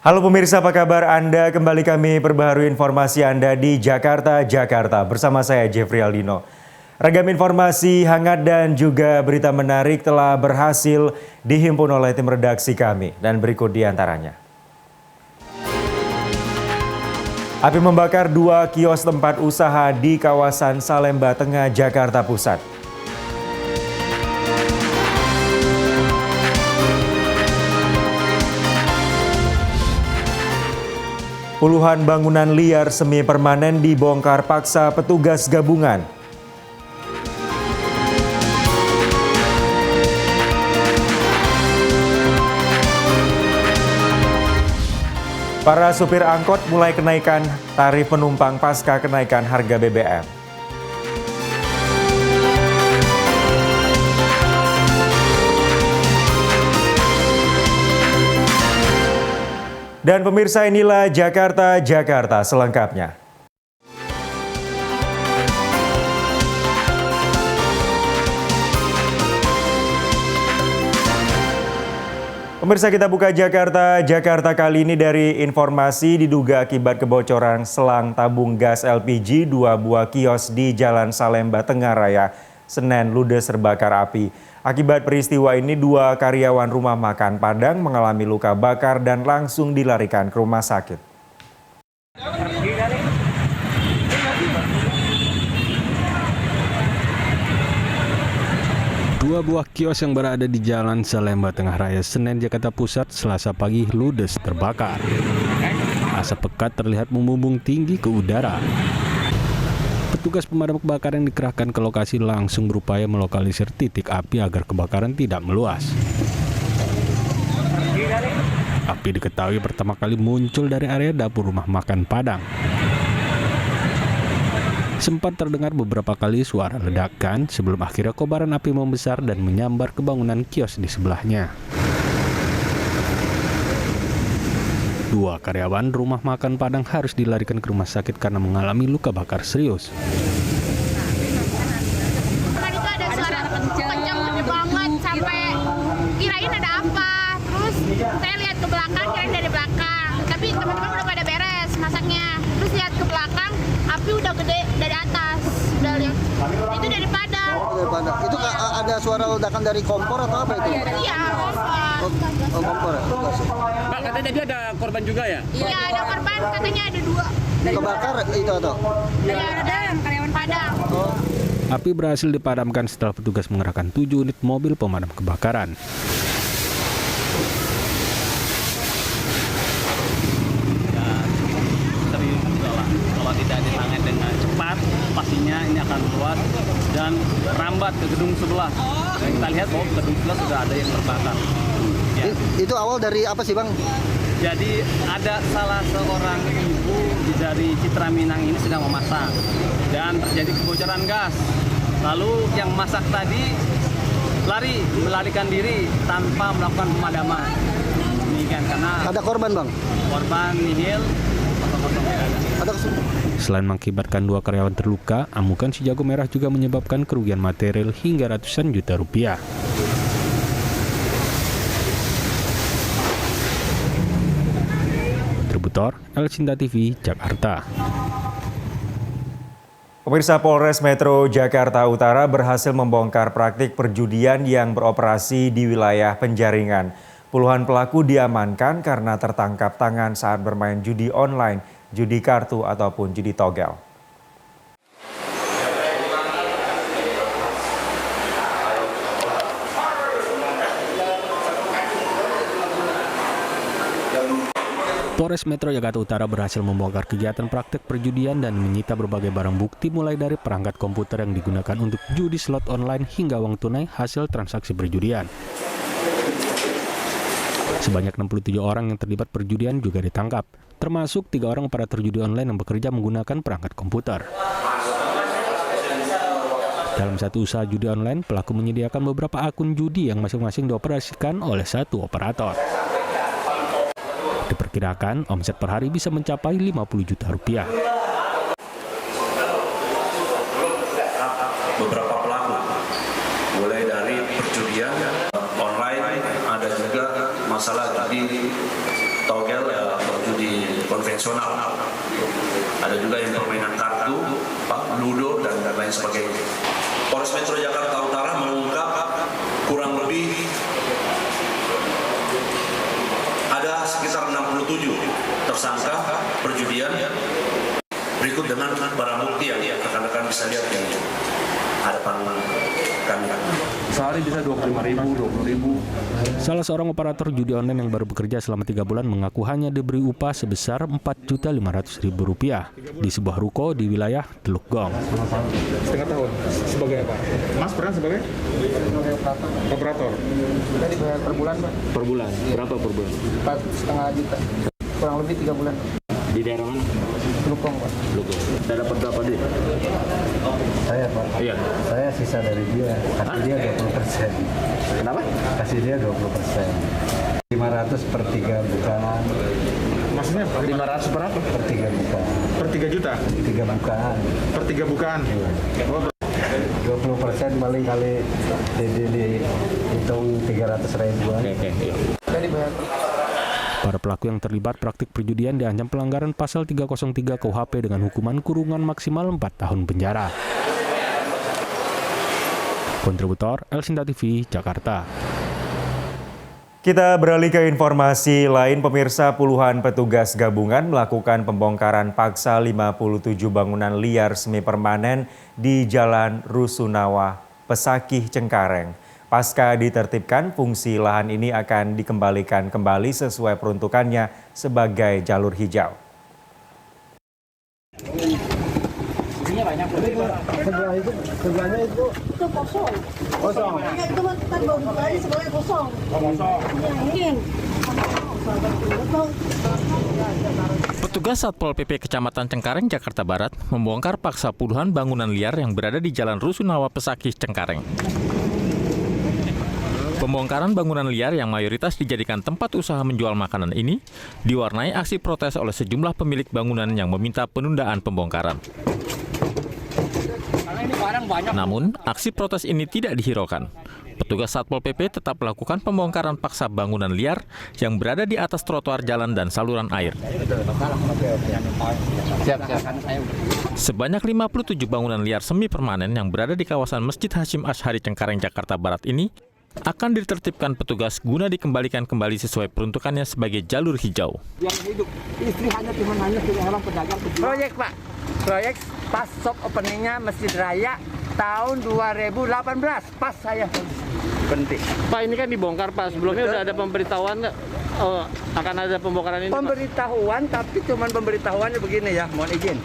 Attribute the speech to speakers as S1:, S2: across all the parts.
S1: Halo pemirsa, apa kabar Anda? Kembali kami perbaharui informasi Anda di Jakarta, bersama saya Jeffrey Aldino. Ragam informasi hangat dan juga berita menarik telah berhasil dihimpun oleh tim redaksi kami dan berikut di antaranya. Api membakar 2 kios tempat usaha di kawasan Salemba Tengah, Jakarta Pusat. Puluhan bangunan liar semi permanen dibongkar paksa petugas gabungan. Para supir angkot mulai kenaikan tarif penumpang pasca kenaikan harga BBM. Dan pemirsa, inilah Jakarta selengkapnya. Pemirsa, kita buka Jakarta kali ini dari informasi diduga akibat kebocoran selang tabung gas LPG 2 buah kios di Jalan Salemba Tengah Raya, Senen ludes terbakar api. Akibat peristiwa ini 2 karyawan rumah makan Padang mengalami luka bakar dan langsung dilarikan ke rumah sakit.
S2: Dua buah kios yang berada di Jalan Salemba Tengah Raya, Senen, Jakarta Pusat, Selasa pagi ludes terbakar. Asap pekat terlihat membumbung tinggi ke udara. Petugas pemadam kebakaran dikerahkan ke lokasi langsung berupaya melokalisir titik api agar kebakaran tidak meluas. Api diketahui pertama kali muncul dari area dapur rumah makan Padang. Sempat terdengar beberapa kali suara ledakan sebelum akhirnya kobaran api membesar dan menyambar ke bangunan kios di sebelahnya. 2 karyawan rumah makan Padang harus dilarikan ke rumah sakit karena mengalami luka bakar serius.
S3: Kan itu ada suara kencang banget sampai kirain ada apa. Terus saya lihat ke belakang, kirain dari belakang. Tapi teman-teman udah pada beres masaknya. Terus lihat ke belakang, api udah gede dari atas. Udah lihat. Itu dari Padang.
S4: Dari Padang. Itu ada suara ledakan dari kompor atau apa itu?
S3: Iya, kompor.
S4: Oh, kompor ya?
S5: Pak, katanya tadi ada korban juga ya?
S3: Iya, ada korban, katanya ada 2.
S4: Kebakar itu atau?
S3: Dari Padang, karyawan Padang.
S4: Oh.
S2: Api berhasil dipadamkan setelah petugas mengerahkan 7 unit mobil pemadam kebakaran.
S5: Serius juga lah. Kalau tidak ditangani dengan cepat, pastinya ini akan meluas dan rambat ke gedung sebelah. Dan kita lihat bahwa gedung sebelah sudah ada yang terbakar. Ya.
S4: Itu awal dari apa sih, Bang?
S5: Jadi ada salah seorang ibu dari Citra Minang ini sedang memasak dan terjadi kebocoran gas. Lalu yang masak tadi melarikan diri tanpa melakukan pemadaman. Demikian karena
S4: Ada korban, Bang?
S5: korban nihil, kosong tidak ada.
S4: Ada
S2: Selain mengakibatkan 2 karyawan terluka, amukan si jago merah juga menyebabkan kerugian material hingga ratusan juta rupiah. Kontributor El Cinta TV, Jakarta.
S1: Pemirsa, Polres Metro Jakarta Utara berhasil membongkar praktik perjudian yang beroperasi di wilayah Penjaringan. Puluhan pelaku diamankan karena tertangkap tangan saat bermain judi online, judi kartu ataupun judi togel.
S2: Polres Metro Jakarta Utara berhasil membongkar kegiatan praktek perjudian dan menyita berbagai barang bukti mulai dari perangkat komputer yang digunakan untuk judi slot online hingga uang tunai hasil transaksi perjudian. Sebanyak 67 orang yang terlibat perjudian juga ditangkap, termasuk 3 orang operator judi online yang bekerja menggunakan perangkat komputer. Dalam satu usaha judi online, pelaku menyediakan beberapa akun judi yang masing-masing dioperasikan oleh satu operator. Diperkirakan omset per hari bisa mencapai 50 juta rupiah.
S6: Beberapa pelaku, mulai dari perjudian online, ada juga masalah tadi togel Ada juga yang permainan kartu, ludo, dan lain sebagainya. Polres Metro Jakarta Utara mengungkap kurang lebih ada sekitar 67 tersangka perjudian. Berikut dengan barang bukti yang rekan-rekan bisa lihat di hadapan kami. Sehari bisa 25.000, 20.000.
S2: Salah seorang operator judi online yang baru bekerja selama 3 bulan mengaku hanya diberi upah sebesar Rp4.500.000 di sebuah ruko di wilayah Teluk Gong.
S7: Setengah tahun sebagai apa? Mas pernah sebagai operator.
S8: Kita dibayar per bulan, Pak.
S7: Per bulan? Berapa per bulan?
S8: 4,5 juta. Kurang lebih 3 bulan.
S7: Di daerah mana?
S8: Teluk Gong, Pak.
S7: Teluk Gong. Saya dapat berapa dia?
S9: Saya, Pak.
S7: Iya.
S9: Saya sisa dari dia. Kasih dia 20%.
S7: Kenapa?
S9: Kasih dia 20%. 500 per 3 bukaan.
S7: Maksudnya 500 berapa?
S9: Per 3 bukaan.
S7: Per 3 juta?
S9: 3 bukaan.
S7: Per 3 bukaan?
S9: Iya. 20% paling kali dihitung 300.000-an.
S7: Oke.
S8: Kita dibayar.
S2: Para pelaku yang terlibat praktik perjudian diancam pelanggaran pasal 303 KUHP dengan hukuman kurungan maksimal 4 tahun penjara. Kontributor Elsinta TV, Jakarta.
S1: Kita beralih ke informasi lain. Pemirsa, puluhan petugas gabungan melakukan pembongkaran paksa 57 bangunan liar semi permanen di Jalan Rusunawa, Pesakih, Cengkareng. Pasca ditertibkan, fungsi lahan ini akan dikembalikan kembali sesuai peruntukannya sebagai jalur hijau.
S8: Sebelahnya itu kosong. Kosong. Itu kan baru buka aja sebelahnya kosong. Kosong. Mungkin.
S10: Petugas Satpol PP Kecamatan Cengkareng, Jakarta Barat membongkar paksa puluhan bangunan liar yang berada di Jalan Rusunawa, Pesakih, Cengkareng. Pembongkaran bangunan liar yang mayoritas dijadikan tempat usaha menjual makanan ini diwarnai aksi protes oleh sejumlah pemilik bangunan yang meminta penundaan pembongkaran. Namun, aksi protes ini tidak dihiraukan. Petugas Satpol PP tetap melakukan pembongkaran paksa bangunan liar yang berada di atas trotoar jalan dan saluran air. Sebanyak 57 bangunan liar semi permanen yang berada di kawasan Masjid Hasyim Asy'ari Cengkareng, Jakarta Barat ini akan ditertibkan petugas guna dikembalikan kembali sesuai peruntukannya sebagai jalur hijau.
S8: Yang hidup istri hanya orang pedagang. Proyek, Pak. Proyek pas shop openingnya Masjid Raya tahun 2018. Pas saya penting.
S5: Pak, ini kan dibongkar, Pak. Sebelumnya udah ada pemberitahuan nggak? Akan ada pembongkaran ini,
S8: Pemberitahuan, tapi cuman pemberitahuannya begini ya, mohon izin.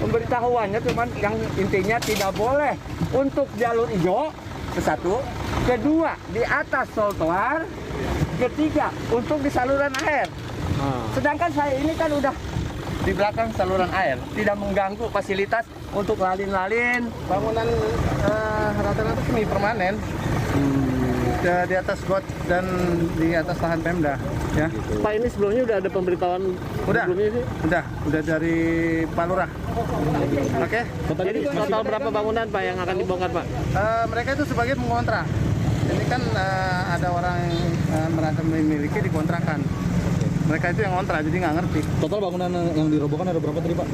S8: Pemberitahuannya cuman yang intinya tidak boleh untuk jalur hijau, satu. Kedua, di atas trotoar. Ketiga, untuk di saluran air. Sedangkan saya ini kan udah di belakang saluran air, tidak mengganggu fasilitas untuk lalin-lalin. Bangunan rata-rata semi permanen. Di atas got dan di atas lahan Pemda, ya.
S5: Pak, ini sebelumnya udah ada pemberitahuan sebelumnya sih?
S8: Udah dari Pak Lurah. Oke.
S5: Jadi total berapa bangunan, Pak, yang akan dibongkar, Pak?
S8: Mereka itu sebagai pengontrak. Ini kan ada orang yang merasa memiliki dikontrakan. Mereka itu yang kontrak, jadi nggak ngerti.
S7: Total bangunan yang dirobohkan ada berapa tadi, Pak?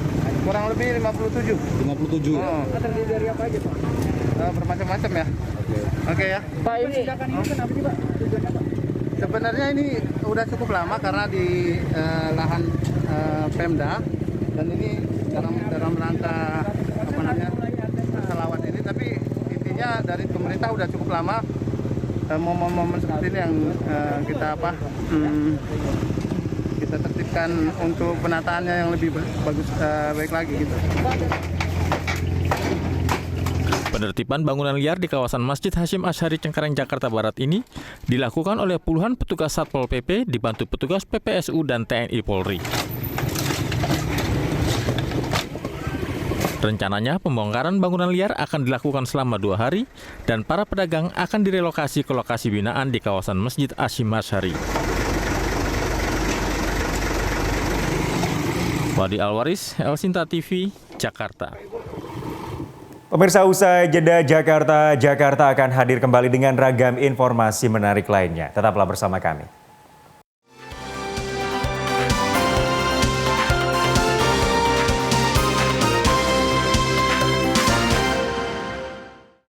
S8: Kurang lebih 57.
S7: 57 ya?
S8: Terdiri dari apa aja, Pak? Bermacam-macam ya. Oke ya.
S5: Pak, ini
S8: kenapa sih, Pak? Sebenarnya ini udah cukup lama karena di lahan Pemda, dan ini dalam rangka apa namanya selawat ini, tapi intinya dari pemerintah udah cukup lama momen-momen seperti ini yang kita tertibkan untuk penataannya yang lebih baik lagi gitu.
S10: Penertiban bangunan liar di kawasan Masjid Hasyim Asy'ari Cengkareng, Jakarta Barat ini dilakukan oleh puluhan petugas Satpol PP dibantu petugas PPSU dan TNI Polri. Rencananya pembongkaran bangunan liar akan dilakukan selama 2 hari dan para pedagang akan direlokasi ke lokasi binaan di kawasan Masjid Hasyim Asy'ari. Wadi Alwaris, Elsinta TV, Jakarta.
S1: Pemirsa, usai jeda Jakarta akan hadir kembali dengan ragam informasi menarik lainnya. Tetaplah bersama kami.